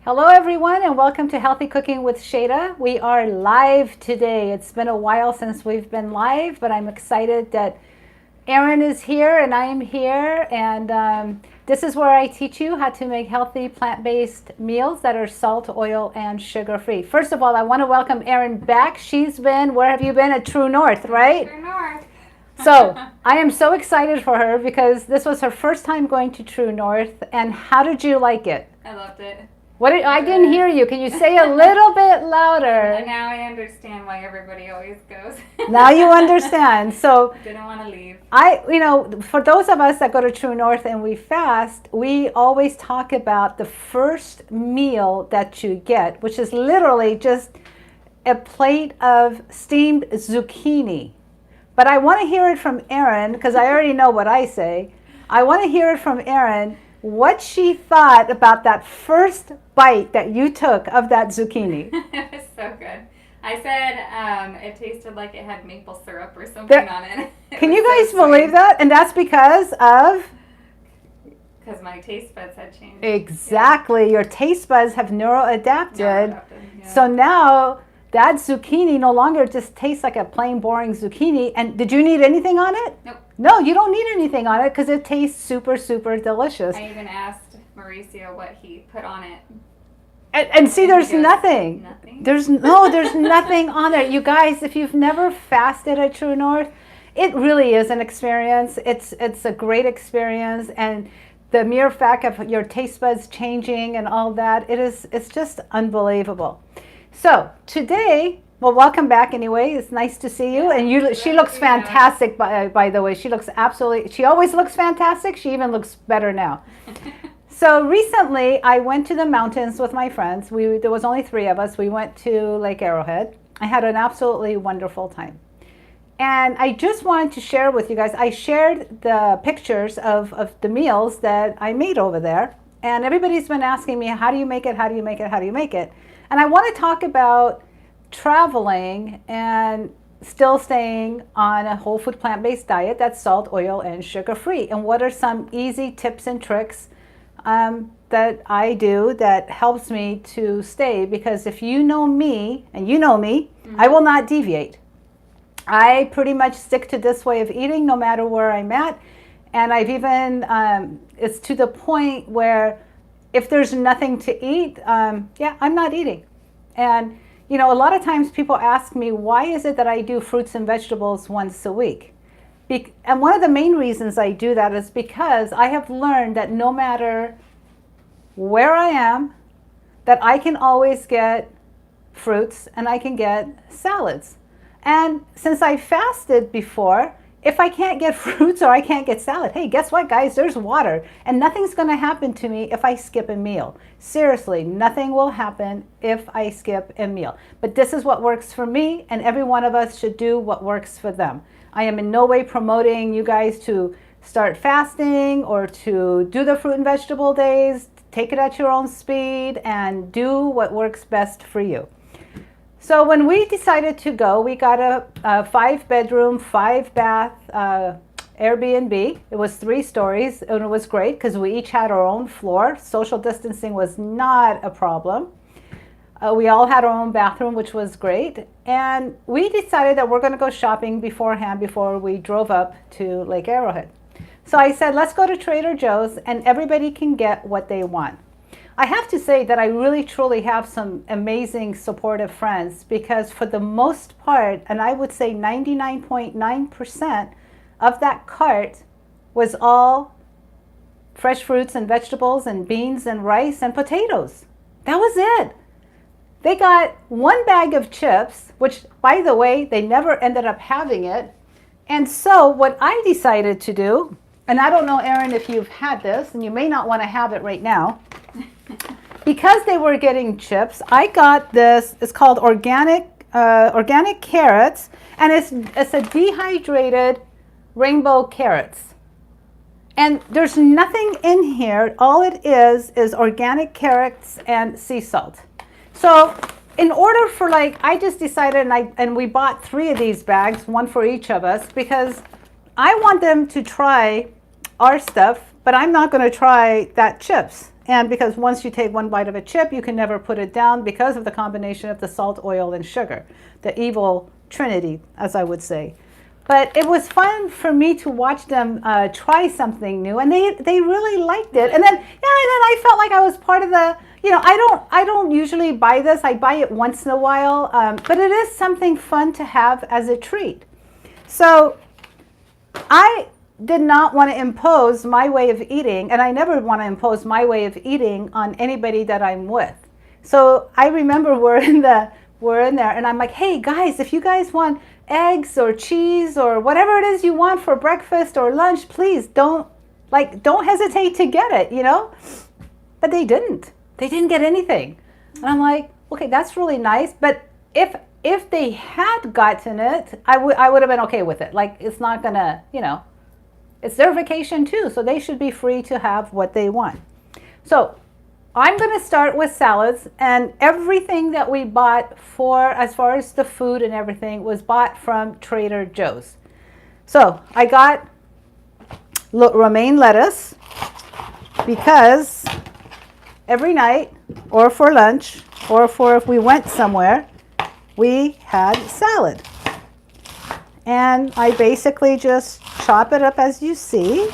Hello everyone and welcome to Healthy Cooking with Shayda. We are live today. It's been a while since we've been live, but I'm excited that Erin is here and I am here, and this is where I teach you how to make healthy plant-based meals that are salt, oil, and sugar-free. First of all, I want to welcome Erin back. She's been, where have you been? At True North, right? True North. So I am so excited for her because this was her first time going to True North. And how did you like it? I loved it. I didn't hear you. Can you say a little bit louder? And now I understand why everybody always goes. Now you understand. So didn't want to leave. For those of us that go to True North and we fast, we always talk about the first meal that you get, which is literally just a plate of steamed zucchini. But I want to hear it from Erin, because I already know what I say. I want to hear it from Erin, what she thought about that first bite that you took of that zucchini. It was so good. I said it tasted like it had maple syrup or something on it. Can you guys believe that? And that's because of? Because my taste buds had changed. Exactly. Yeah. Your taste buds have neuroadapted. Yeah. So now that zucchini no longer just tastes like a plain boring zucchini. And did you need anything on it? Nope. No, you don't need anything on it because it tastes super, super delicious. I even asked Mauricio what he put on it. And see, there's nothing. Nothing? There's nothing on there. You guys, if you've never fasted at True North, it really is an experience. It's a great experience, and the mere fact of your taste buds changing and all that, it's just unbelievable. So today, well, welcome back anyway. It's nice to see you. And she looks fantastic, by the way. She always looks fantastic. She even looks better now. So recently, I went to the mountains with my friends. There was only 3 of us. We went to Lake Arrowhead. I had an absolutely wonderful time. And I just wanted to share with you guys, I shared the pictures of the meals that I made over there. And everybody's been asking me, how do you make it? How do you make it? How do you make it? And I want to talk about traveling and still staying on a whole food plant-based diet that's salt, oil, and sugar-free. And what are some easy tips and tricks that I do that helps me to stay? Because if you know me, and you know me, I will not deviate. I pretty much stick to this way of eating no matter where I'm at. And I've even, it's to the point where if there's nothing to eat, I'm not eating. And a lot of times people ask me, why is it that I do fruits and vegetables once a week? And one of the main reasons I do that is because I have learned that no matter where I am, that I can always get fruits and I can get salads. And since I fasted before, if I can't get fruits or I can't get salad, hey, guess what, guys? There's water. And nothing's going to happen to me if I skip a meal. Seriously, nothing will happen if I skip a meal. But this is what works for me, and every one of us should do what works for them. I am in no way promoting you guys to start fasting or to do the fruit and vegetable days. Take it at your own speed and do what works best for you. So when we decided to go, we got a 5-bedroom, 5-bath Airbnb. It was 3 stories, and it was great because we each had our own floor. Social distancing was not a problem. We all had our own bathroom, which was great. And we decided that we're going to go shopping beforehand before we drove up to Lake Arrowhead. So I said, let's go to Trader Joe's and everybody can get what they want. I have to say that I really truly have some amazing supportive friends, because for the most part, and I would say 99.9% of that cart was all fresh fruits and vegetables and beans and rice and potatoes. That was it. They got 1 bag of chips, which, by the way, they never ended up having it. And so what I decided to do, and I don't know, Erin, if you've had this, and you may not want to have it right now, because they were getting chips, I got this. It's called organic carrots, and it's a dehydrated rainbow carrots. And there's nothing in here. All it is organic carrots and sea salt. So in order for, I just decided, and we bought 3 of these bags, 1 for each of us, because I want them to try our stuff, but I'm not going to try that chips. And because once you take one bite of a chip, you can never put it down because of the combination of the salt, oil, and sugar. The evil trinity, as I would say. But it was fun for me to watch them try something new, and they really liked it. And then, yeah, and then I felt like I was part of the, you know, I don't usually buy this. I buy it once in a while, but it is something fun to have as a treat. So I did not want to impose my way of eating, and I never want to impose my way of eating on anybody that I'm with. So I remember we're in there, and I'm like, hey guys, if you guys want eggs or cheese or whatever it is you want for breakfast or lunch, please don't hesitate to get it, you know? But they didn't get anything. And I'm like, okay, that's really nice, but if they had gotten it, I would have been okay with it. Like, it's not gonna, you know, it's their vacation too, so they should be free to have what they want. So I'm going to start with salads, and everything that we bought for, as far as the food and everything, was bought from Trader Joe's. So I got romaine lettuce because every night, or for lunch, or for if we went somewhere, we had salad. And I basically just chop it up as you see.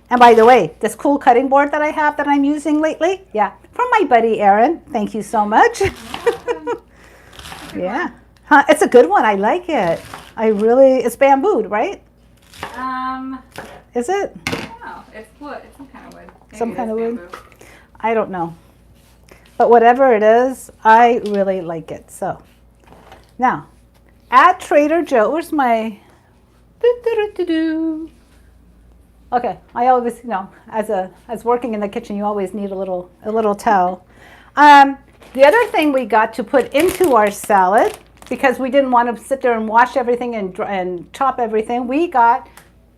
And by the way, this cool cutting board that I have that I'm using lately, yeah, from my buddy Aaron. Thank you so much. Yeah. Huh, it's a good one. I like it. It's bamboo, right? Is it? I don't know. It's wood. It's some kind of wood. Maybe Some kind of wood? bamboo. I don't know. But whatever it is, I really like it. So now, at Trader Joe, where's my okay, I always, you know, as working in the kitchen, you always need a little towel. The other thing we got to put into our salad, because we didn't want to sit there and wash everything and chop everything, we got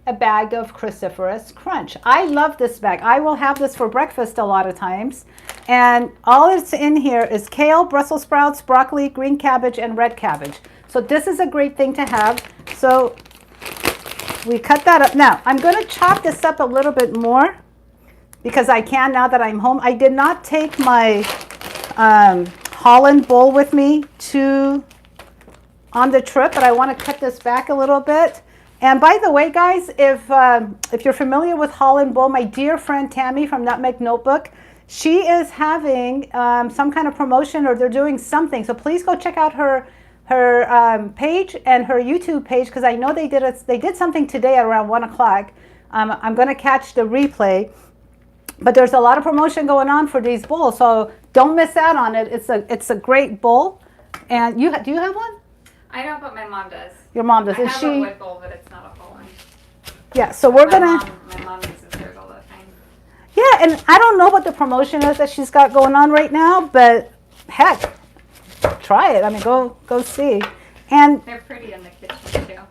a bag of cruciferous crunch. I love this bag. I will have this for breakfast a lot of times. And all that's in here is kale, Brussels sprouts, broccoli, green cabbage, and red cabbage. So this is a great thing to have. So we cut that up. Now, I'm going to chop this up a little bit more because I can now that I'm home. I did not take my Holland bowl with me on the trip, but I want to cut this back a little bit. And by the way, guys, if you're familiar with Holland bowl, my dear friend Tammy from Nutmeg Notebook, she is having some kind of promotion, or they're doing something. So please go check out her page and her YouTube page, because I know they did something today at around 1 o'clock. I'm going to catch the replay, but there's a lot of promotion going on for these bowls, so don't miss out on it. It's a great bowl. And do you have one? I don't, but my mom does. Your mom does. I have a wood bowl, but it's not a full one. Yeah, so we're My mom uses hers all the time. Yeah, and I don't know what the promotion is that she's got going on right now, but heck, try it. I mean, go see. And They're pretty in the kitchen too.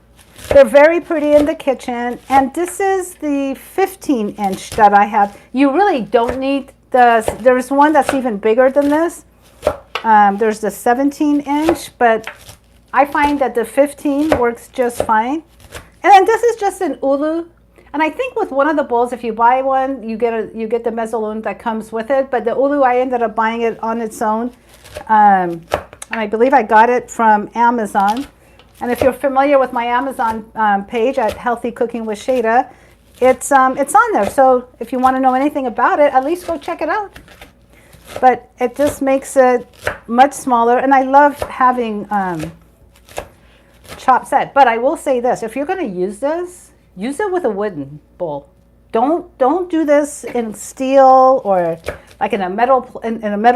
they're very pretty in the kitchen. And this is the 15-inch that I have. You really don't need there's one that's even bigger than this. There's the 17-inch, but I find that the 15 works just fine. And then this is just an ulu. And I think with one of the bowls, if you buy one, you get the mezzalone that comes with it. But the ulu, I ended up buying it on its own. And I believe I got it from Amazon. And if you're familiar with my Amazon page at Healthy Cooking with Shayda, it's on there. So if you want to know anything about it, at least go check it out. But it just makes it much smaller. And I love having chopped set. But I will say this, if you're going to use this, use it with a wooden bowl. Don't do this in steel or like in a metal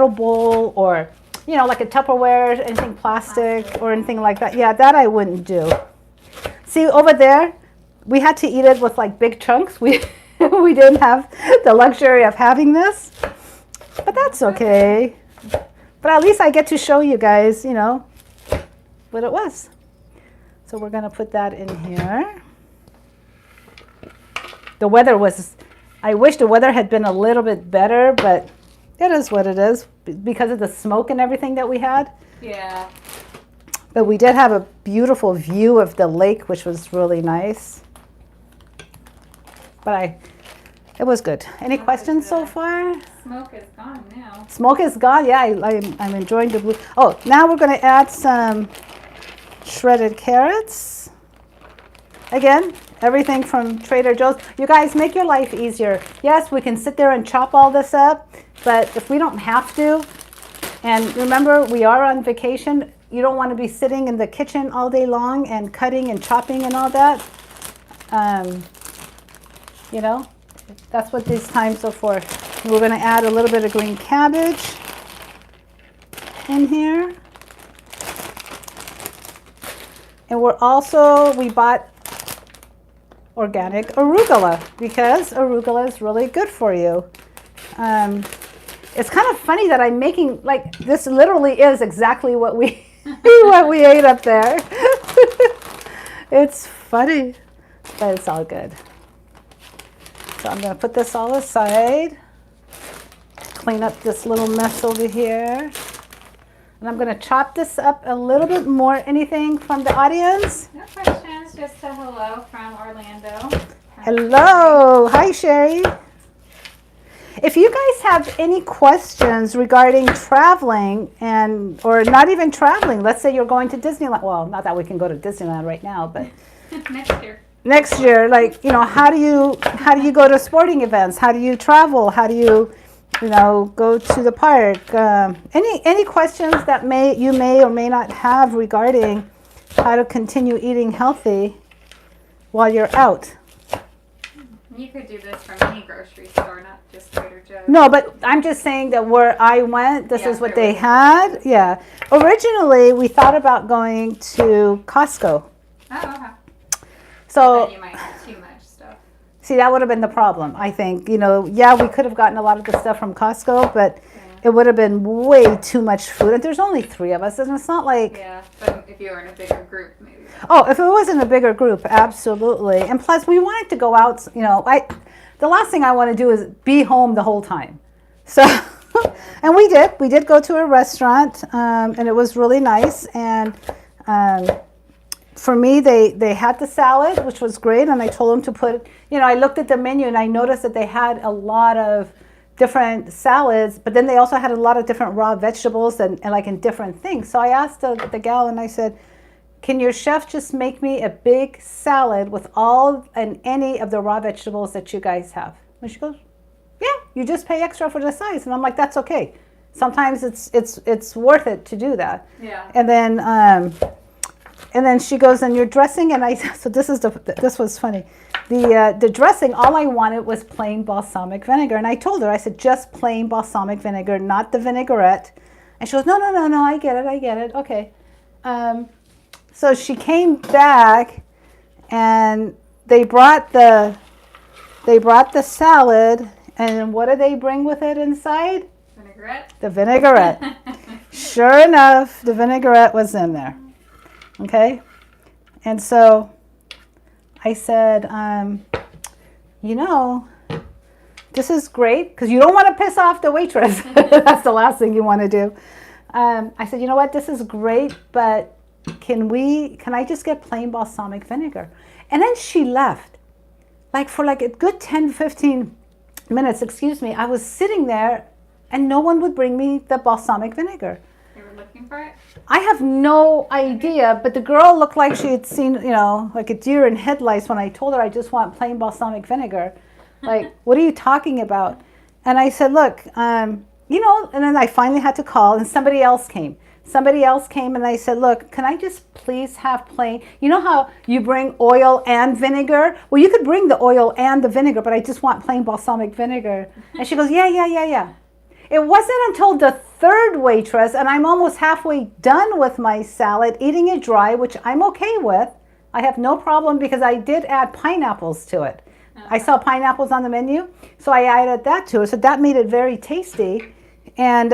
bowl, or like a Tupperware, anything plastic or anything like that. Yeah, that I wouldn't do. See over there, we had to eat it with like big chunks. We didn't have the luxury of having this, but that's okay. But at least I get to show you guys, what it was. So we're gonna put that in here. The weather I wish the weather had been a little bit better, but it is what it is because of the smoke and everything that we had. Yeah. But we did have a beautiful view of the lake, which was really nice. But it was good. Any questions so far? smoke is gone now. Smoke is gone. Yeah, I'm enjoying the blue. Oh, now we're going to add some shredded carrots. Again, everything from Trader Joe's. You guys, make your life easier. Yes, we can sit there and chop all this up, but if we don't have to, and remember, we are on vacation, you don't want to be sitting in the kitchen all day long and cutting and chopping and all that. You know, that's what these times are for. We're going to add a little bit of green cabbage in here. And we bought organic arugula because arugula is really good for you. It's kind of funny that I'm making, like, this literally is exactly what we what we ate up there. It's funny, but it's all good. So I'm going to put this all aside, clean up this little mess over here. And I'm going to chop this up a little bit more. Anything from the audience? No questions, just a hello from Orlando. Hello. Hi, Sherry. If you guys have any questions regarding traveling or not even traveling, let's say you're going to Disneyland. Well, not that we can go to Disneyland right now, but next year, like, you know, how do you go to sporting events? How do you travel? How do you go to the park? Any questions that you may or may not have regarding how to continue eating healthy while you're out? You could do this from any grocery store, not just Trader Joe's. No, but I'm just saying that where I went, this is what they had. Yeah. Originally, we thought about going to Costco. Oh, okay. So you might have too much stuff. See, that would have been the problem, I think. You know, yeah, we could have gotten a lot of the stuff from Costco, but it would have been way too much food. And there's only 3 of us, and it's not like... Yeah, but if you were in a bigger group, maybe. Oh, if it was in a bigger group, absolutely. And plus, we wanted to go out, you know, the last thing I want to do is be home the whole time. So, and we did. We did go to a restaurant, and it was really nice. And for me, they had the salad, which was great. And I told them to put, you know, I looked at the menu and I noticed that they had a lot of different salads, but then they also had a lot of different raw vegetables and like in different things. So I asked the gal and I said, can your chef just make me a big salad with all and any of the raw vegetables that you guys have? And she goes, yeah, you just pay extra for the size. And I'm like, that's okay. Sometimes it's worth it to do that. Yeah. And then she goes, and your dressing, and I, so this was funny. The dressing, all I wanted was plain balsamic vinegar. And I told her, I said, just plain balsamic vinegar, not the vinaigrette. And she goes, no, I get it. Okay. So she came back and they brought the salad, and what did they bring with it inside? Vinaigrette. The vinaigrette. Sure enough, the vinaigrette was in there. Okay? And so I said, you know, this is great, because you don't want to piss off the waitress. That's the last thing you want to do. I said, you know what, this is great, but can I just get plain balsamic vinegar? And then she left. Like for like a good 10, 15 minutes, I was sitting there and no one would bring me the balsamic vinegar. They were looking for it? I have no idea, but the girl looked like she had seen, you know, like a deer in headlights when I told her I just want plain balsamic vinegar. Like, what are you talking about? And I said, look, you know, and then I finally had to call, and somebody else came. And I said, look, can I just please have plain, you know how you bring oil and vinegar? Well, you could bring the oil and the vinegar, but I just want plain balsamic vinegar. And she goes, yeah. It wasn't until the 3rd waitress, and I'm almost halfway done with my salad, eating it dry, which I'm okay with. I have no problem because I did add pineapples to it. I saw pineapples on the menu, so I added that to it. So that made it very tasty. And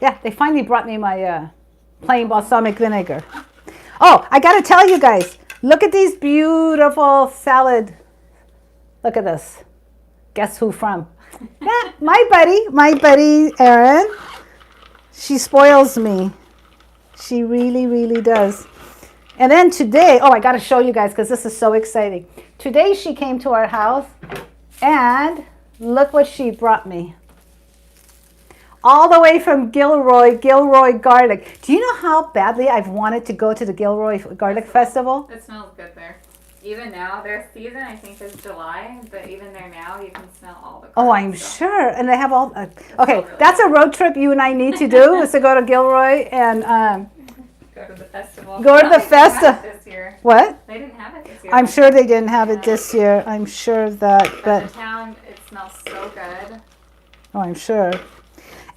yeah, they finally brought me my plain balsamic vinegar. Oh, I got to tell you guys, look at these beautiful salad. Look at this. Guess who from? Yeah, my buddy Erin. She spoils me. She really, really does. And then today, oh, I got to show you guys because this is so exciting. Today she came to our house and Look what she brought me. All the way from Gilroy Garlic. Do you know how badly I've wanted to go to the Gilroy Garlic Festival? It smells good there. Even now, their season I think is July, but even there now you can smell all the. Oh, I'm sure. And they have all. Okay, really that's a road trip you and I need to do. Is to go to Gilroy and go to the festival. Go to the festival. This year. What? They didn't have it this year. I'm sure they didn't have it this year. I'm sure of that. But the town, it smells so good. Oh, I'm sure.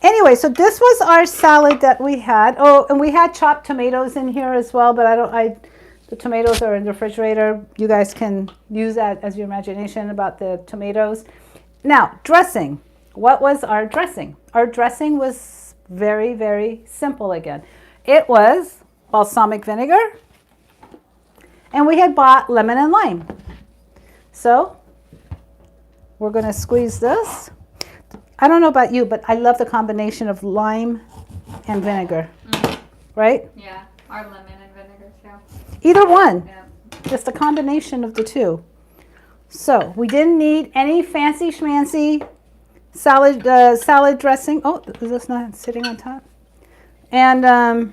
Anyway, so this was our salad that we had. Oh, and we had chopped tomatoes in here as well, but the tomatoes are in the refrigerator. You guys can use that as your imagination about the tomatoes. Now, dressing. What was our dressing? Our dressing was very, very simple again. It was balsamic vinegar, and we had bought lemon and lime. So, we're going to squeeze this. I don't know about you, but I love the combination of lime and vinegar, right? Yeah, or lemon and vinegar too. Either one, Yeah. just a combination of the two. So we didn't need any fancy schmancy salad dressing. Oh, is this not sitting on top? And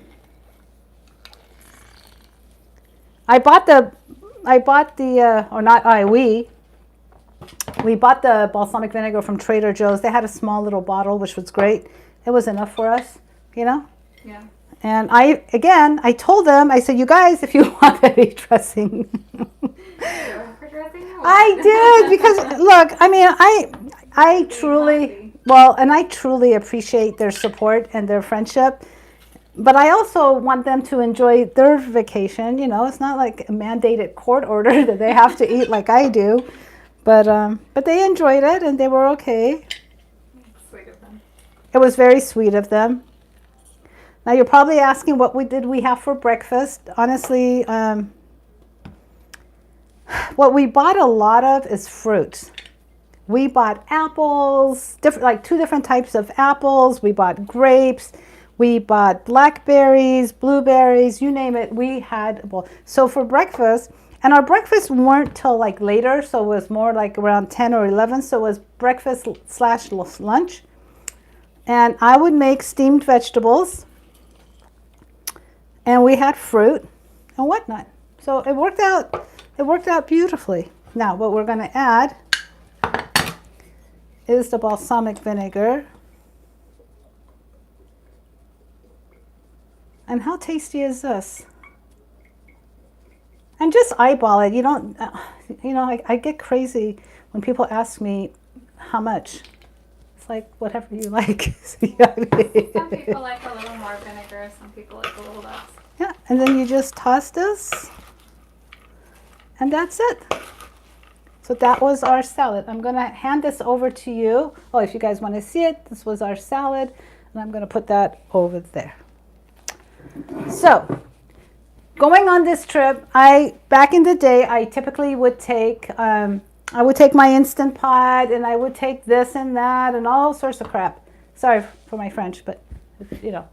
we bought the balsamic vinegar from Trader Joe's. They had a small little bottle, which was great. It was enough for us, you know? Yeah. And I told them, I said, you guys, if you want any dressing. I did, because look, I mean, I truly appreciate their support and their friendship. But I also want them to enjoy their vacation. You know, it's not like a mandated court order that they have to eat like I do. But they enjoyed it and they were okay. Sweet of them. It was very sweet of them. Now you're probably asking what did we have for breakfast. Honestly, what we bought a lot of is fruits. We bought apples, like 2 different types of apples. We bought grapes. We bought blackberries, blueberries, you name it. We had, so for breakfast, and our breakfast weren't till like later, so it was more like around 10 or 11, so it was breakfast / lunch. And I would make steamed vegetables, and we had fruit and whatnot. So it worked out beautifully. Now what we're going to add is the balsamic vinegar. And how tasty is this? And just eyeball it. You don't, I get crazy when people ask me how much. It's like whatever you like. Some people like a little more vinegar. Some people like a little less. Yeah, and then you just toss this. And that's it. So that was our salad. I'm going to hand this over to you. Oh, if you guys want to see it, this was our salad. And I'm going to put that over there. So, going on this trip, back in the day, I typically would take, I would take my Instant Pot, and I would take this and that, and all sorts of crap. Sorry for my French, but, you know.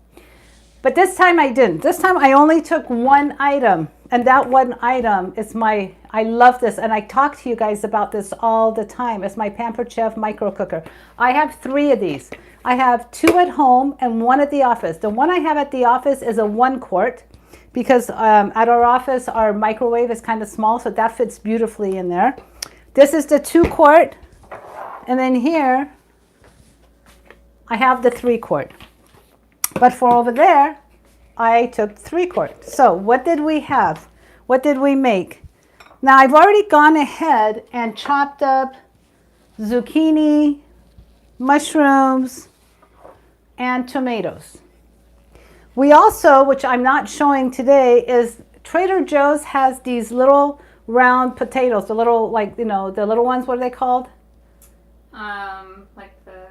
But this time I didn't. This time I only took one item, and that one item is I love this, and I talk to you guys about this all the time. It's my Pampered Chef micro cooker. I have 3 of these. I have 2 at home and 1 at the office. The one I have at the office is a 1 quart because at our office, our microwave is kind of small, so that fits beautifully in there. This is the 2 quart. And then here, I have the 3 quart. But for over there, I took 3 quart. So what did we have? What did we make? Now, I've already gone ahead and chopped up zucchini, mushrooms, and tomatoes. We also, which I'm not showing today, is Trader Joe's has these little round potatoes, the little, like, the little ones, what are they called? Like the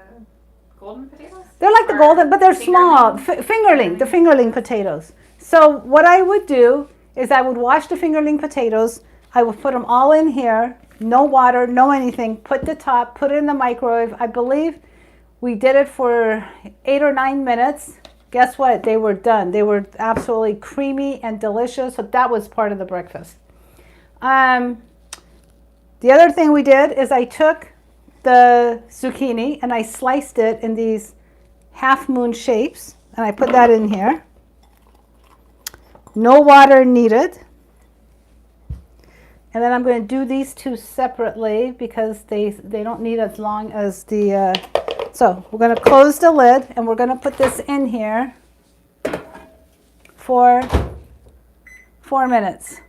golden potatoes? They're like the golden, but they're small. Fingerling, the fingerling potatoes. So what I would do is I would wash the fingerling potatoes. I would put them all in here, no water, no anything. Put the top, put it in the microwave. I believe we did it for 8 or 9 minutes. Guess what? They were done. They were absolutely creamy and delicious. So that was part of the breakfast. The other thing we did is I took the zucchini and I sliced it in these half moon shapes, and I put that in here. No water needed. And then I'm going to do these two separately because they don't need as long as the, so we're going to close the lid and we're going to put this in here for 4 minutes.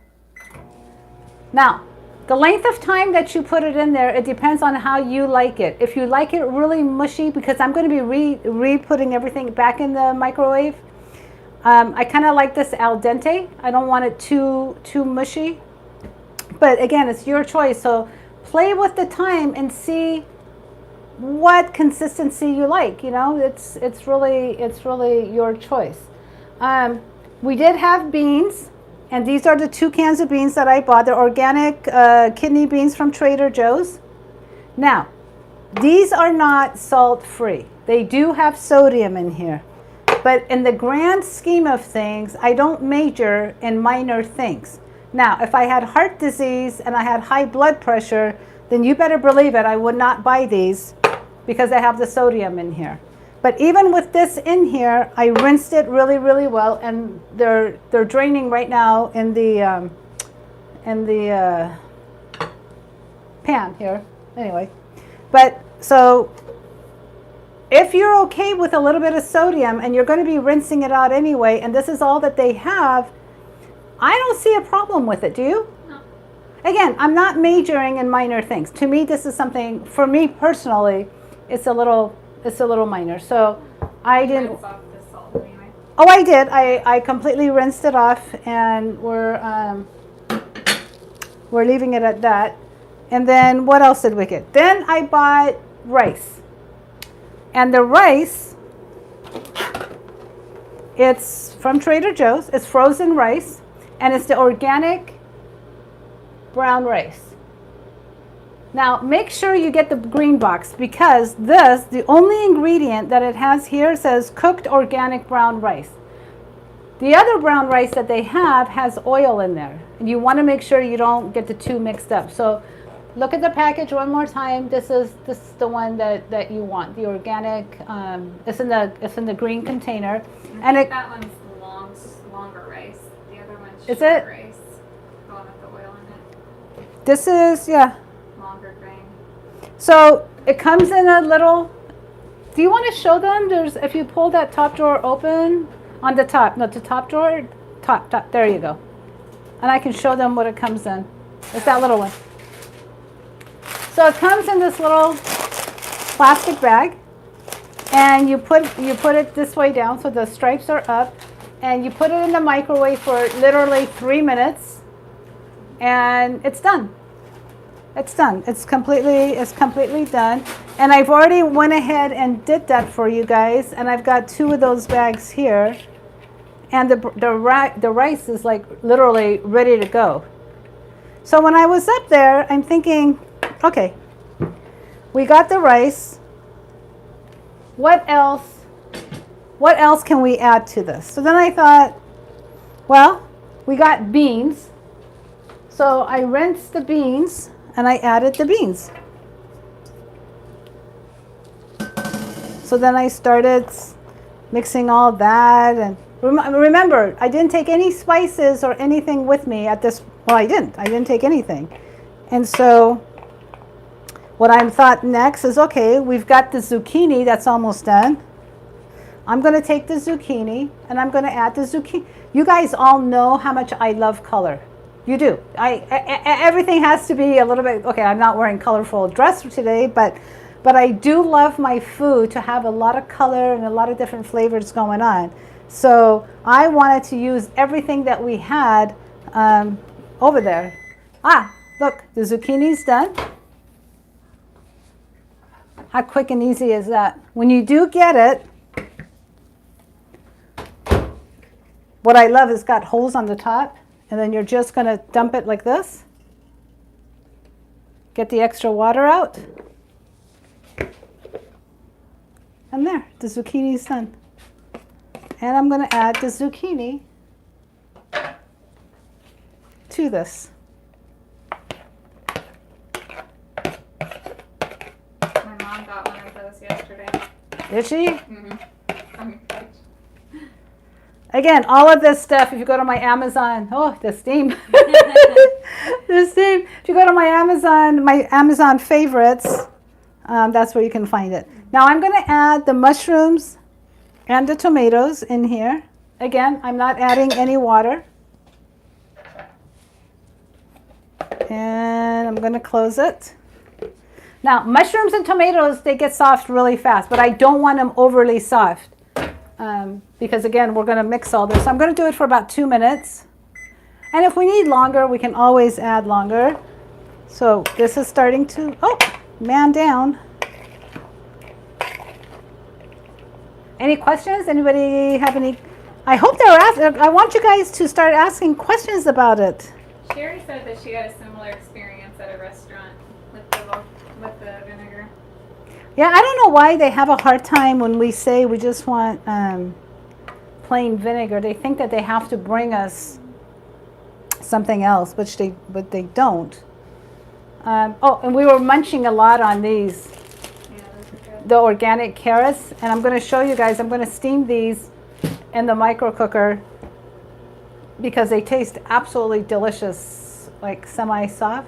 Now, the length of time that you put it in there, it depends on how you like it. If you like it really mushy, because I'm going to be re-putting everything back in the microwave, I kind of like this al dente. I don't want it too mushy. But again, it's your choice. So play with the time and see what consistency you like. You know, it's really your choice. We did have beans, and these are the 2 cans of beans that I bought. They're organic kidney beans from Trader Joe's. Now, these are not salt-free. They do have sodium in here. But in the grand scheme of things, I don't major in minor things. Now, if I had heart disease and I had high blood pressure, then you better believe it, I would not buy these because they have the sodium in here. But even with this in here, I rinsed it really, really well, and they're draining right now in the pan here. Anyway, but so if you're okay with a little bit of sodium and you're going to be rinsing it out anyway, and this is all that they have, I don't see a problem with it. Do you? No. Again, I'm not majoring in minor things. To me, this is something, for me personally, it's a little minor. So I didn't. Rinse off the salt anyway. Oh, I did. I completely rinsed it off, and we're leaving it at that. And then what else did we get? Then I bought rice. And the rice, it's from Trader Joe's. It's frozen rice, and it's the organic brown rice. Now, make sure you get the green box, because this, the only ingredient that it has here says cooked organic brown rice. The other brown rice that they have has oil in there, and you want to make sure you don't get the two mixed up. So look at the package one more time. This is the one that you want, the organic. It's in the green container, and it. That one's longer rice. The other one's Is short it? rice. The one with the oil in it. This is, yeah. Longer grain. So it comes in a little. Do you want to show them? There's, if you pull that top drawer open on the top, no, the top drawer, top. There you go. And I can show them what it comes in. It's that little one. So it comes in this little plastic bag, and you put it this way down so the stripes are up, and you put it in the microwave for literally 3 minutes, and it's done. It's done. It's completely done. And I've already went ahead and did that for you guys, and I've got 2 of those bags here, and the rice is like literally ready to go. So when I was up there, I'm thinking, okay, we got the rice. What else can we add to this? So then I thought, well, we got beans. So I rinsed the beans and I added the beans. So then I started mixing all that, and remember, I didn't take any spices or anything with me at this. Well, I didn't take anything. And so what I thought next is, okay, we've got the zucchini that's almost done. I'm going to take the zucchini and I'm going to add the zucchini. You guys all know how much I love color. You do. Everything has to be a little bit, okay, I'm not wearing colorful dress for today, but I do love my food to have a lot of color and a lot of different flavors going on. So I wanted to use everything that we had over there. Look, the zucchini's done. How quick and easy is that? When you do get it, what I love is got holes on the top, and then you're just going to dump it like this. Get the extra water out. And there, the zucchini's done. And I'm going to add the zucchini to this. Itchy? Mm-hmm. Again, all of this stuff, if you go to my Amazon, oh, the steam. The steam. If you go to my Amazon favorites, that's where you can find it. Now I'm going to add the mushrooms and the tomatoes in here. Again, I'm not adding any water. And I'm going to close it. Now, mushrooms and tomatoes, they get soft really fast, but I don't want them overly soft. Because again, we're going to mix all this. So I'm going to do it for about 2 minutes. And if we need longer, we can always add longer. So this is starting to, oh, man down. Any questions? Anybody have any? I hope they're asking. I want you guys to start asking questions about it. Sherry said that she had a similar experience at a restaurant with the vinegar. Yeah, I don't know why they have a hard time when we say we just want plain vinegar. They think that they have to bring us something else, but they don't. Oh, and we were munching a lot on these, the organic carrots, and I'm going to show you guys. I'm going to steam these in the micro cooker because they taste absolutely delicious, like semi-soft.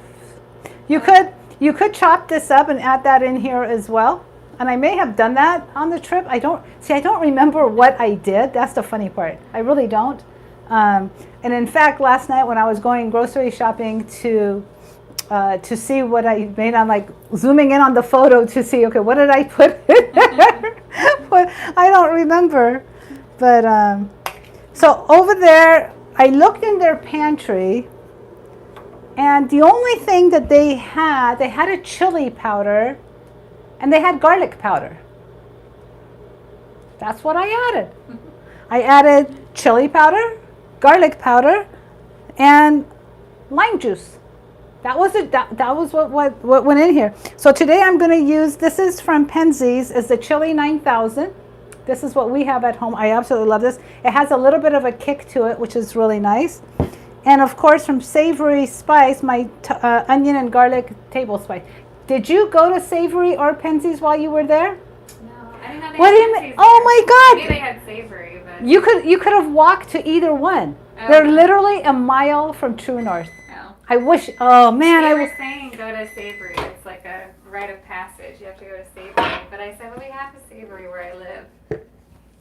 You could chop this up and add that in here as well. And I may have done that on the trip. I don't remember what I did. That's the funny part. I really don't. And in fact, last night when I was going grocery shopping to see what I made, I'm like zooming in on the photo to see, okay, what did I put in there? But I don't remember. But so over there, I looked in their pantry, and the only thing that they had a chili powder, and they had garlic powder. That's what I added. I added chili powder, garlic powder, and lime juice. That was it. That was what went in here. So today I'm going to use, this is from Penzeys, is the Chili 9000. This is what we have at home. I absolutely love this. It has a little bit of a kick to it, which is really nice. And of course, from Savory Spice, my onion and garlic table spice. Did you go to Savory or Penzeys while you were there? No, I didn't know they What do had you mean? Penzeys Oh there. my God! I knew they had Savory, but You could have walked to either one. Oh, They're okay. literally a mile from True North. No. I wish. Oh man, They I were wish. saying go to Savory. It's like a rite of passage. You have to go to Savory. But I said, well, we have a Savory where I live.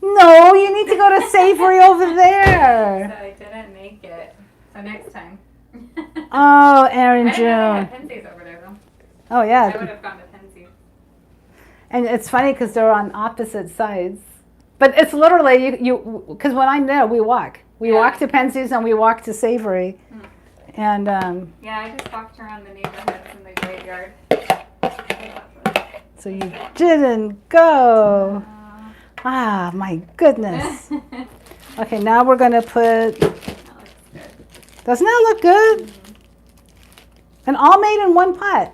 No, you need to go to Savory over So there. I didn't make it. So next time. Oh, Aaron I didn't know they June. had Penzeys over there, though. Oh I would yeah, have gone to Penzeys. and it's funny because they're on opposite sides. But it's literally you because when I'm there, we walk. We Yeah. walk to Penzeys and we walk to Savory, and Yeah, I just walked around the neighborhoods in the graveyard. so you didn't go. Ah, my goodness. Okay, now we're gonna put. That looks good. Doesn't that look good? And all made in one pot.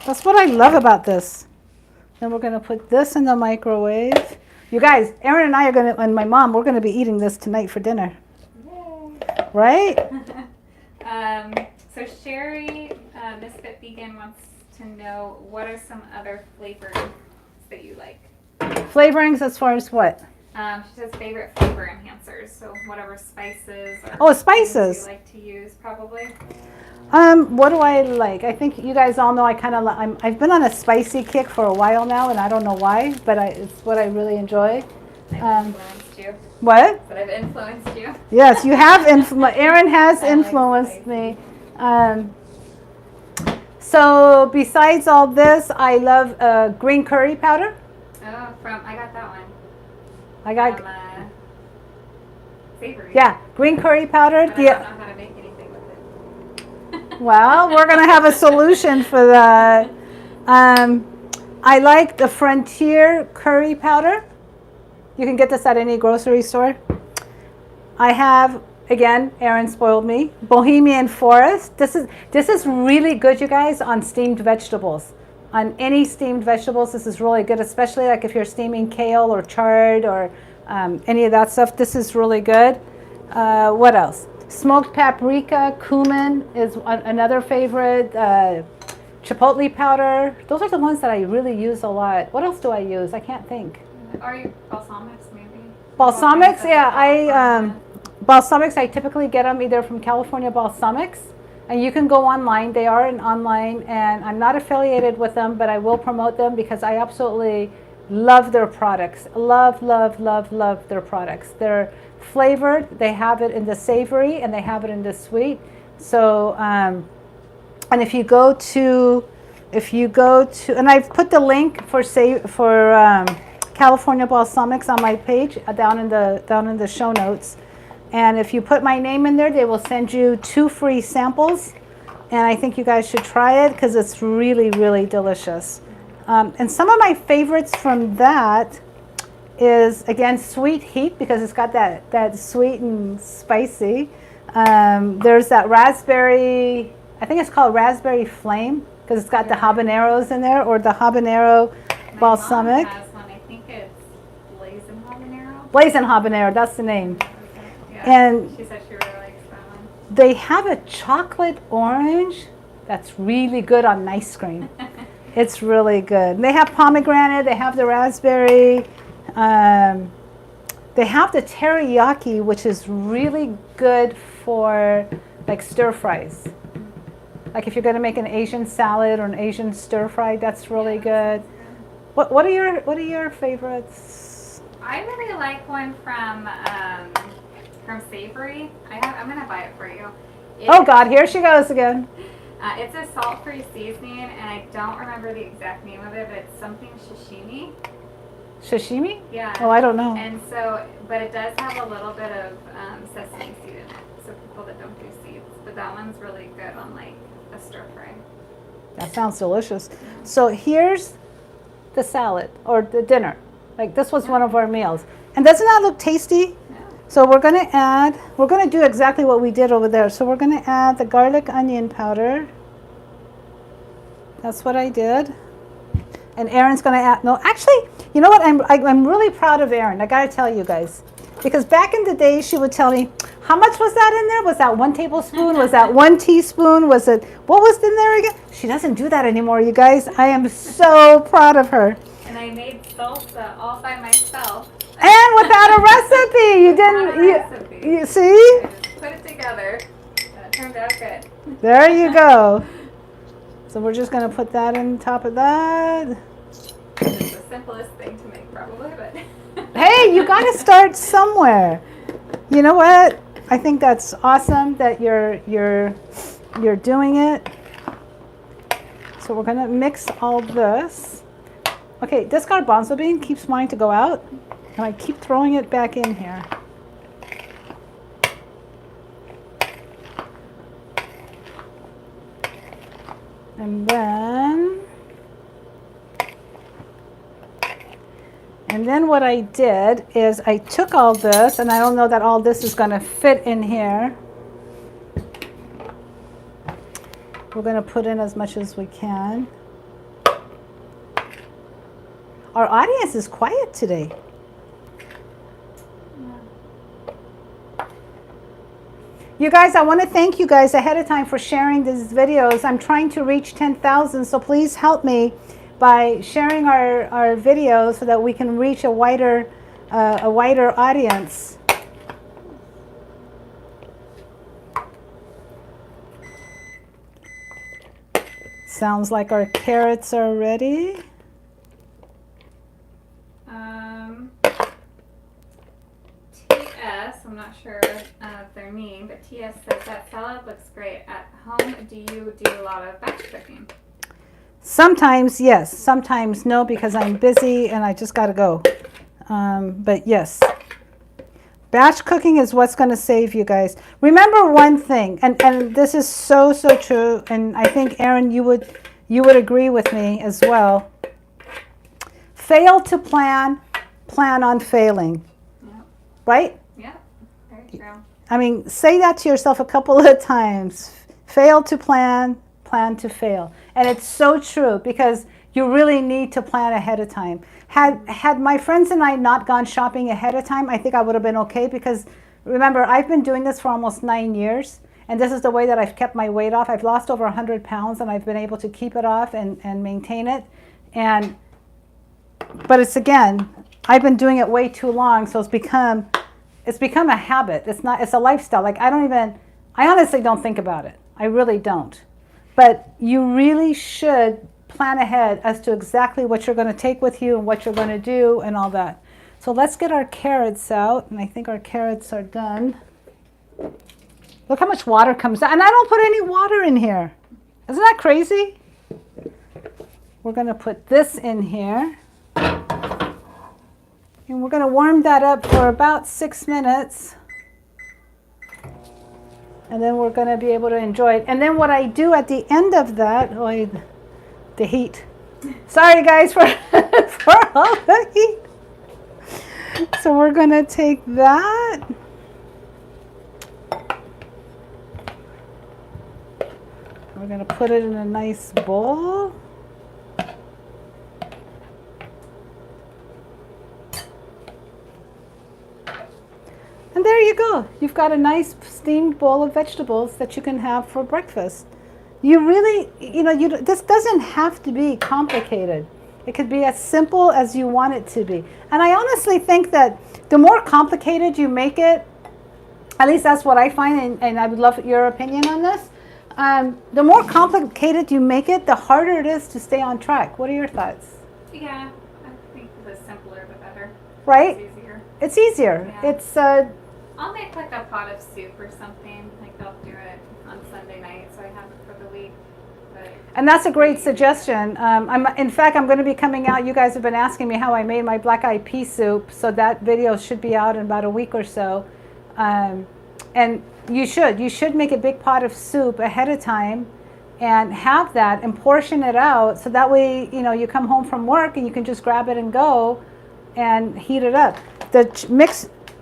That's what I love about this. Then we're gonna put this in the microwave. You guys, Aaron and I are gonna, and my mom, we're gonna be eating this tonight for dinner. Yay. Right? So Sherry, Misfit Vegan, wants to know what are some other flavors that you like? Flavorings as far as what? She says favorite flavor enhancers, so whatever spices or Oh, things spices. you like to use, probably. What do I like? I think you guys all know I kind of I've been on a spicy kick for a while now, and I don't know why, but it's what I really enjoy. I've influenced you. What? But I've influenced you. Yes, you have Aaron has I like influenced spicy. me. So besides all this, I love green curry powder. Oh, I got that one. I got From, Savory. yeah, green curry powder. But I don't know how to make anything with it. Well, we're gonna have a solution for that. I like the Frontier curry powder. You can get this at any grocery store. I have, again, Aaron spoiled me, Bohemian Forest. This is really good, you guys, on steamed vegetables. On any steamed vegetables, this is really good, especially like if you're steaming kale or chard or any of that stuff. This is really good. What else? Smoked paprika, cumin is another favorite. chipotle powder. Those are the ones that I really use a lot. What else do I use? I can't think. Or your balsamics, maybe. Balsamics, yeah. Balsamics, I typically get them either from California Balsamics, and you can go online. They are online, and I'm not affiliated with them, but I will promote them because I absolutely love their products. Love, love, love, love their products. They're flavored. They have it in the savory, and they have it in the sweet. So, and if you go to, and I've put the link for California Balsamics on my page down in the show notes. And if you put my name in there, they will send you 2 free samples. And I think you guys should try it because it's really, really delicious. And some of my favorites from that is, again, Sweet Heat, because it's got that sweet and spicy. There's that raspberry, I think it's called Raspberry Flame, because it's got the habaneros in there, or the habanero balsamic. My mom has one. I think it's Blazing Habanero. Blazing Habanero, that's the name. Yeah. And She said she really likes that one. they have a chocolate orange that's really good on ice cream. It's really good. They have pomegranate, they have the raspberry, they have the teriyaki, which is really good for like stir fries. Like if you're going to make an Asian salad or an Asian stir fry, that's really good. What are your favorites? I really like one from Savory. I'm gonna buy it for you. Oh God, here she goes again. It's a salt-free seasoning, and I don't remember the exact name of it, but it's something sashimi. Sashimi? Yeah. Oh, I don't know. And so, but it does have a little bit of sesame seed in it. So people that don't do seeds, but that one's really good on like a stir fry. That sounds delicious. So here's the salad or the dinner. Like this was one of our meals. And doesn't that look tasty? Yeah. So we're going to do exactly what we did over there. So we're going to add the garlic onion powder. That's what I did. And Erin's going to add, no, actually, you know what? I'm really proud of Erin. I got to tell you guys. Because back in the day, she would tell me, how much was that in there? Was that 1 tablespoon? Was that 1 teaspoon? Was it, what was in there again? She doesn't do that anymore, you guys. I am so proud of her. And I made salsa all by myself. And without a recipe. You didn't, you see? I just put it together. And it turned out good. There you go. So we're just going to put that on top of that. It's the simplest thing to make probably, but. Hey, you got to start somewhere. You know what? I think that's awesome that you're doing it. So we're going to mix all this. Okay, this garbanzo bean keeps wanting to go out, and I keep throwing it back in here. And then what I did is I took all this, and I don't know that all this is going to fit in here. We're going to put in as much as we can. Our audience is quiet today. You guys, I want to thank you guys ahead of time for sharing these videos. I'm trying to reach 10,000, so please help me by sharing our videos so that we can reach a wider audience. Sounds like our carrots are ready. TS, I'm not sure of their name, but TS says that salad looks great. At home, do you do a lot of batch cooking? Sometimes yes, sometimes no, because I'm busy and I just got to go. But yes, batch cooking is what's going to save you guys. Remember one thing, and this is so true, and I think Erin, you would agree with me as well. Fail to plan, plan on failing. Yep. Right? Yeah, very true. I mean, say that to yourself a couple of times. Fail to plan, plan to fail. And it's so true, because you really need to plan ahead of time. Had my friends and I not gone shopping ahead of time, I think I would have been okay, because remember, I've been doing this for almost 9 years, And this is the way that I've kept my weight off. I've lost over 100 pounds and I've been able to keep it off and maintain it. But it's, again, I've been doing it way too long, so it's become a habit. It's a lifestyle. Like, I honestly don't think about it. I really don't. But you really should plan ahead as to exactly what you're going to take with you and what you're going to do and all that. So let's get our carrots out, and I think our carrots are done. Look how much water comes out, and I don't put any water in here. Isn't that crazy? We're going to put this in here, and we're going to warm that up for about 6 minutes, and then we're going to be able to enjoy it. And then what I do at the end of that, the heat. Sorry guys for all the heat. So we're going to take that. We're going to put it in a nice bowl. And there you go. You've got a nice steamed bowl of vegetables that you can have for breakfast. You really, this doesn't have to be complicated. It could be as simple as you want it to be. And I honestly think that the more complicated you make it, at least that's what I find, and I would love your opinion on this, the more complicated you make it, the harder it is to stay on track. What are your thoughts? Yeah, I think the simpler the better. Right? It's easier. It's easier. Yeah. It's I'll make like a pot of soup or something. Like I'll do it on Sunday night, so I have it for the week. And that's a great suggestion. In fact, I'm going to be coming out. You guys have been asking me how I made my black-eyed pea soup, so that video should be out in about a week or so. And you should make a big pot of soup ahead of time and have that and portion it out, so that way you come home from work and you can just grab it and go and heat it up.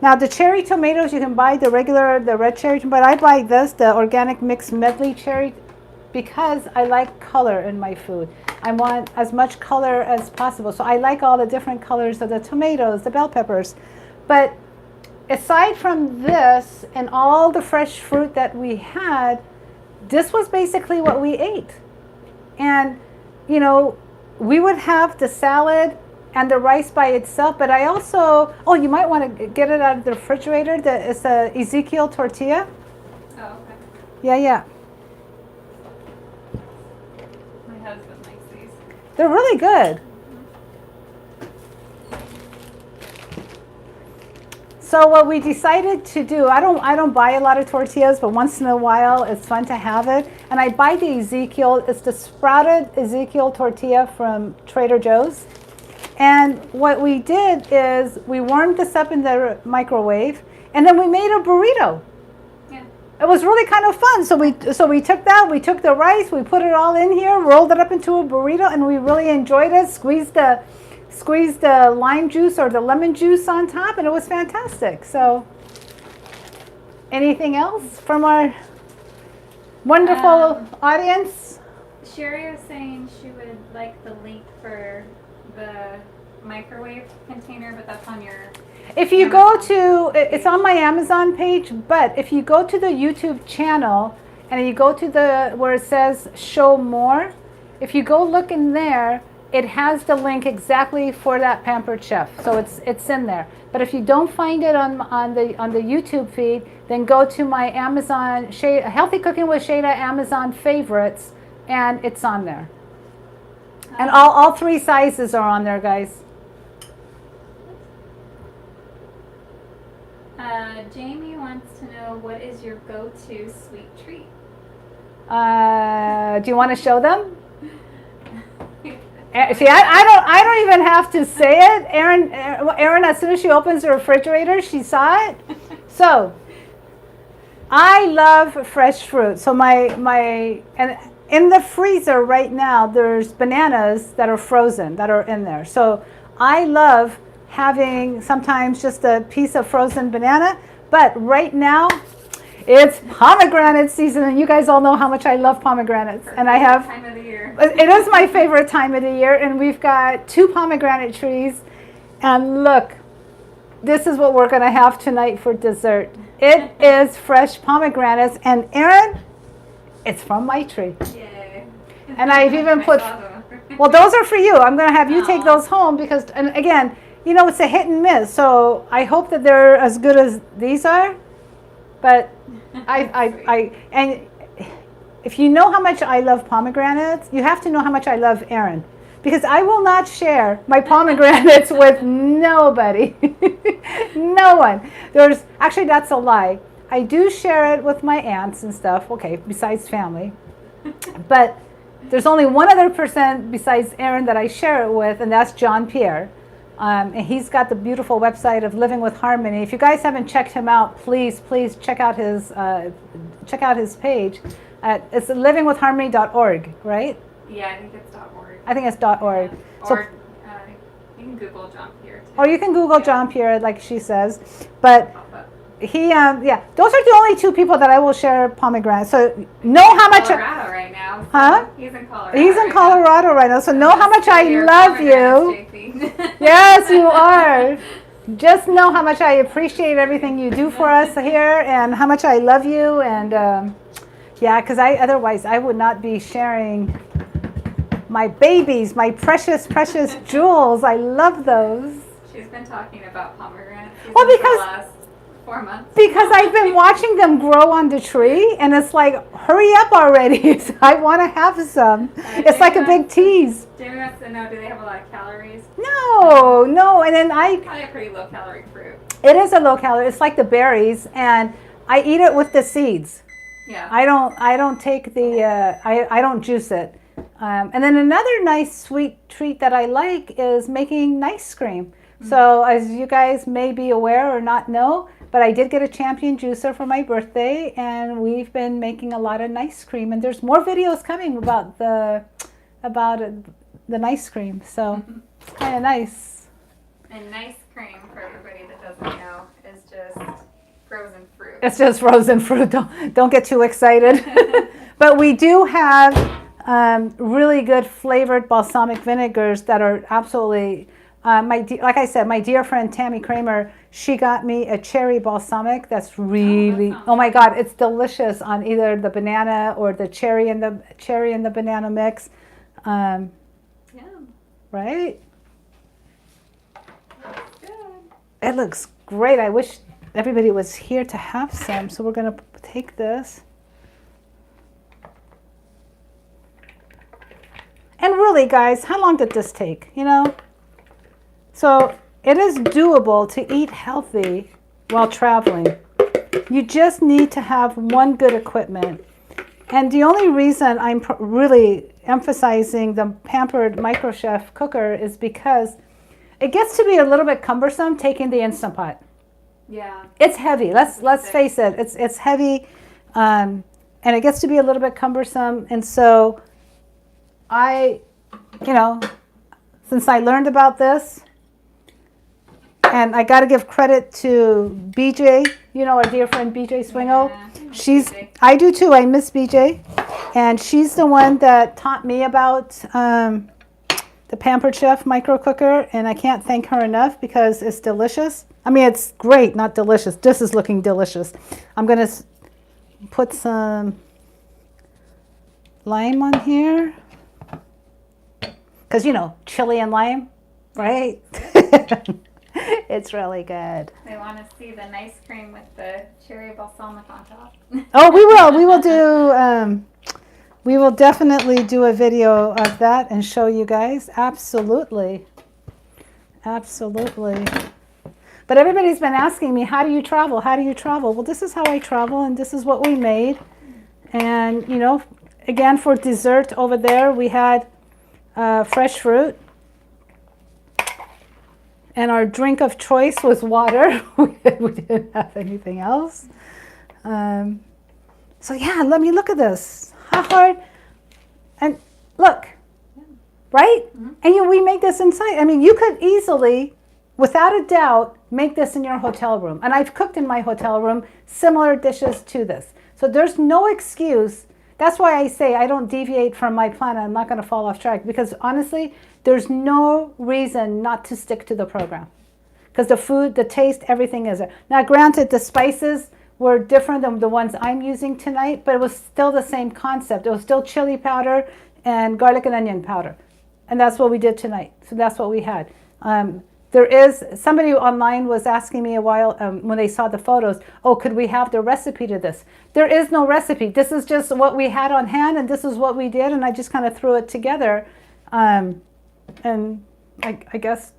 Now the cherry tomatoes, you can buy the red cherry, but I buy the organic mixed medley cherry, because I like color in my food. I want as much color as possible. So I like all the different colors of the tomatoes, the bell peppers. But aside from this and all the fresh fruit that we had, this was basically what we ate. And, we would have the salad and the rice by itself, but I also, you might want to get it out of the refrigerator. It's a Ezekiel tortilla. Oh, okay. Yeah. My husband likes these. They're really good. So what we decided to do, I don't buy a lot of tortillas, but once in a while it's fun to have it. And I buy the Ezekiel, it's the sprouted Ezekiel tortilla from Trader Joe's. And what we did is we warmed this up in the microwave, and then we made a burrito. Yeah. It was really kind of fun. So we took the rice, we put it all in here, rolled it up into a burrito, and we really enjoyed it. Squeezed the lime juice or the lemon juice on top, and it was fantastic. So anything else from our wonderful audience? Sherry was saying she would like the link for the microwave container, but that's on your... If you go to, it's on my Amazon page, but if you go to the YouTube channel and you go to where it says show more, if you go look in there, it has the link exactly for that Pampered Chef. So it's in there. But if you don't find it on the YouTube feed, then go to my Amazon, Healthy Cooking with Shayda Amazon favorites, and it's on there. And all 3 sizes are on there, guys. Jamie wants to know, what is your go-to sweet treat? Do you want to show them? See, I don't even have to say it. Erin, as soon as she opens the refrigerator, she saw it. So, I love fresh fruit. So and in the freezer right now, there's bananas that are frozen, that are in there. So I love having sometimes just a piece of frozen banana. But right now, it's pomegranate season, and you guys all know how much I love pomegranates. And I have, time of the year. It is my favorite time of the year, and we've got 2 pomegranate trees. And look, this is what we're going to have tonight for dessert. It is fresh pomegranates, and Erin, it's from my tree. Yay. And I've even I put, saw them. well, those are for you. I'm going to have you take Aw. those home because, and again, you know, it's a hit and miss. So I hope that they're as good as these are. But and if you know how much I love pomegranates, you have to know how much I love Erin. Because I will not share my pomegranates with nobody. No one. Actually, that's a lie. I do share it with my aunts and stuff, okay, besides family. But there's only one other person besides Erin that I share it with, and that's John Pierre. And he's got the beautiful website of Living with Harmony. If you guys haven't checked him out, please check out his page. It's livingwithharmony.org, right? Yeah, I think it's .org. I think it's .org. Yeah. So, Or you can Google John Pierre too. or you can Google Yeah. John Pierre, like she says. But Pop up. yeah, those are the only two people that I will share pomegranates. So know how much. Colorado right now. So Huh? He's in Colorado. He's in Colorado right now, so know how much I Your love you. pomegranates, JP. Yes, you are. Just know how much I appreciate everything you do for us here, and how much I love you. And yeah, because otherwise I would not be sharing my babies, my precious, precious jewels. I love those. She's been talking about pomegranates Well, for because- the last 4 months. Because I've been watching them grow on the tree, and it's like, hurry up already. I want to have some. It's like a big tease. Jamie wants to know, do they have a lot of calories? No. And then Probably a pretty low calorie fruit. it is a low calorie. It's like the berries, and I eat it with the seeds. Yeah. I don't take the, I don't juice it. And then another nice sweet treat that I like is making ice cream. Mm-hmm. So as you guys may be aware or not know, but I did get a champion juicer for my birthday, and we've been making a lot of ice cream. And there's more videos coming about the ice cream. So it's kind of nice. And nice cream, for everybody that doesn't know, is just frozen fruit. It's just frozen fruit. Don't get too excited. But we do have really good flavored balsamic vinegars that are absolutely, like I said, my dear friend Tammy Kramer, she got me a cherry balsamic that's really, oh my God, it's delicious on either the banana or the cherry and the banana mix. Yeah. Right? That's good. It looks great. I wish everybody was here to have some. So we're going to take this. And really, guys, how long did this take? You know? So it is doable to eat healthy while traveling. You just need to have one good equipment. And the only reason I'm really emphasizing the Pampered MicroChef cooker is because it gets to be a little bit cumbersome taking the Instant Pot. Yeah. It's heavy. Let's face it. It's heavy, and it gets to be a little bit cumbersome. And so since I learned about this, and I got to give credit to BJ, our dear friend BJ Swingo. Yeah. I do too. I miss BJ, and she's the one that taught me about the Pampered Chef micro cooker, and I can't thank her enough because it's delicious. I mean, it's great, not delicious. This is looking delicious. I'm gonna put some lime on here, because chili and lime, right? It's really good. They want to see the nice cream with the cherry balsamic on top. Oh, we will. We will do. We will definitely do a video of that and show you guys. Absolutely. Absolutely. But everybody's been asking me, how do you travel? How do you travel? Well, this is how I travel, and this is what we made. And, again, for dessert over there, we had fresh fruit. And our drink of choice was water. We didn't have anything else. So yeah, let me look at this. How hard? And look, right? Mm-hmm. And we make this inside. I mean, you could easily, without a doubt, make this in your hotel room. And I've cooked in my hotel room similar dishes to this. So there's no excuse. That's why I say I don't deviate from my plan. I'm not going to fall off track, because honestly, there's no reason not to stick to the program, because the food, the taste, everything is there. Now, granted, the spices were different than the ones I'm using tonight, but it was still the same concept. It was still chili powder and garlic and onion powder. And that's what we did tonight. So that's what we had. There is, somebody online was asking me a while when they saw the photos, oh, could we have the recipe to this? There is no recipe. This is just what we had on hand, and this is what we did, and I just kind of threw it together. And I guess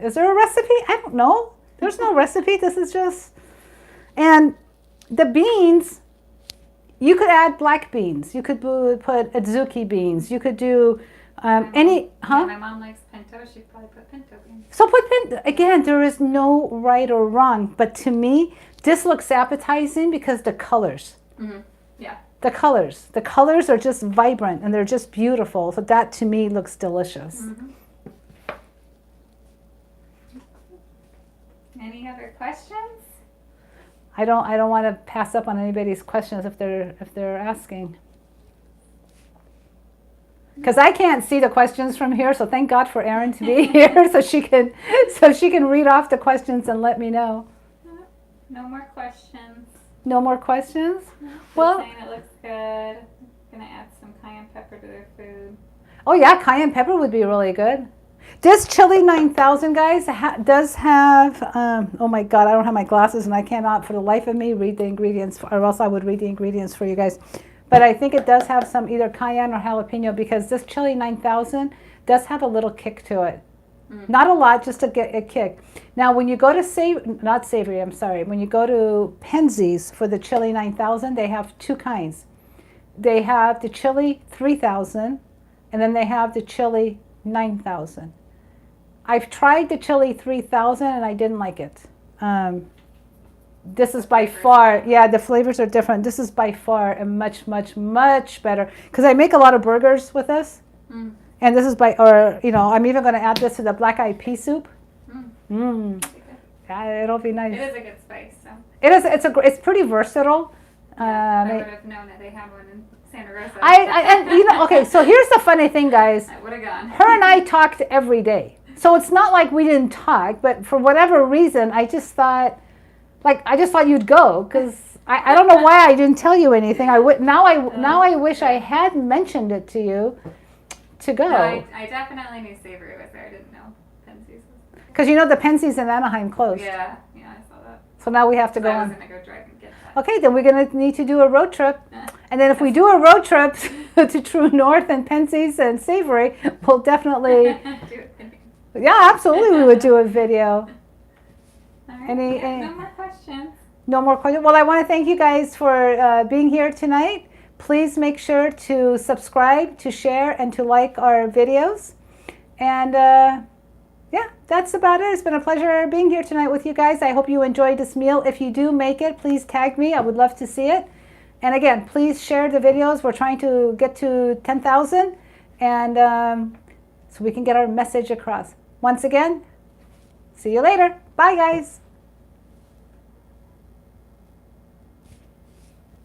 is there a recipe? I don't know. There's no recipe. This is just, and the beans, you could add black beans. You could put adzuki beans. You could do any, huh? Yeah, my mom likes pinto. She'd probably put pinto beans. So put pinto. Again, there is no right or wrong, but to me, this looks appetizing because the colors. Mm-hmm. Yeah. The colors are just vibrant and they're just beautiful. So that to me looks delicious. Mm-hmm. Any other questions? I don't want to pass up on anybody's questions if they're asking. Because I can't see the questions from here, so thank God for Erin to be here so she can read off the questions and let me know. No more questions. No more questions? No. Well, saying it looks good. Gonna add some cayenne pepper to their food. Oh yeah, cayenne pepper would be really good. This chili 9000, guys, does have, oh my God, I don't have my glasses and I cannot for the life of me read the ingredients, or else I would read the ingredients for you guys. But I think it does have some either cayenne or jalapeno because this chili 9000 does have a little kick to it. Not a lot, just to get a kick. Now, when you go to when you go to Penzeys for the chili 9000, they have two kinds. They have the chili 3000 and then they have the chili 9000. I've tried the chili 3000 and I didn't like it. This is by far, yeah, the flavors are different. This is by far a much, much, much better. Because I make a lot of burgers with this. And this is I'm even going to add this to the black eyed pea soup. Yeah, it'll be nice. It is a good spice. So. It is. It's pretty versatile. Yeah, I would have known that they have one in Santa Rosa. Okay, so here's the funny thing, guys. I would have gone. Her and I talked every day. So it's not like we didn't talk, but for whatever reason, I just thought you'd go because I don't know why I didn't tell you anything. Now I wish I had mentioned it to you to go. No, I definitely knew Savory was there. I didn't know Penzeys was. Because the Penzeys in Anaheim closed. Yeah, I saw that. So now we have to go I on. was gonna go drive and get that. Okay, then we're gonna need to do a road trip. And then if we do a road trip to True North and Penzeys and Savory, we'll definitely. Yeah, absolutely, we would do a video. All right. No more questions. No more questions. Well, I want to thank you guys for being here tonight. Please make sure to subscribe, to share, and to like our videos. And yeah, that's about it. It's been a pleasure being here tonight with you guys. I hope you enjoyed this meal. If you do make it, please tag me. I would love to see it. And again, please share the videos. We're trying to get to 10,000 and so we can get our message across. Once again, see you later. Bye, guys.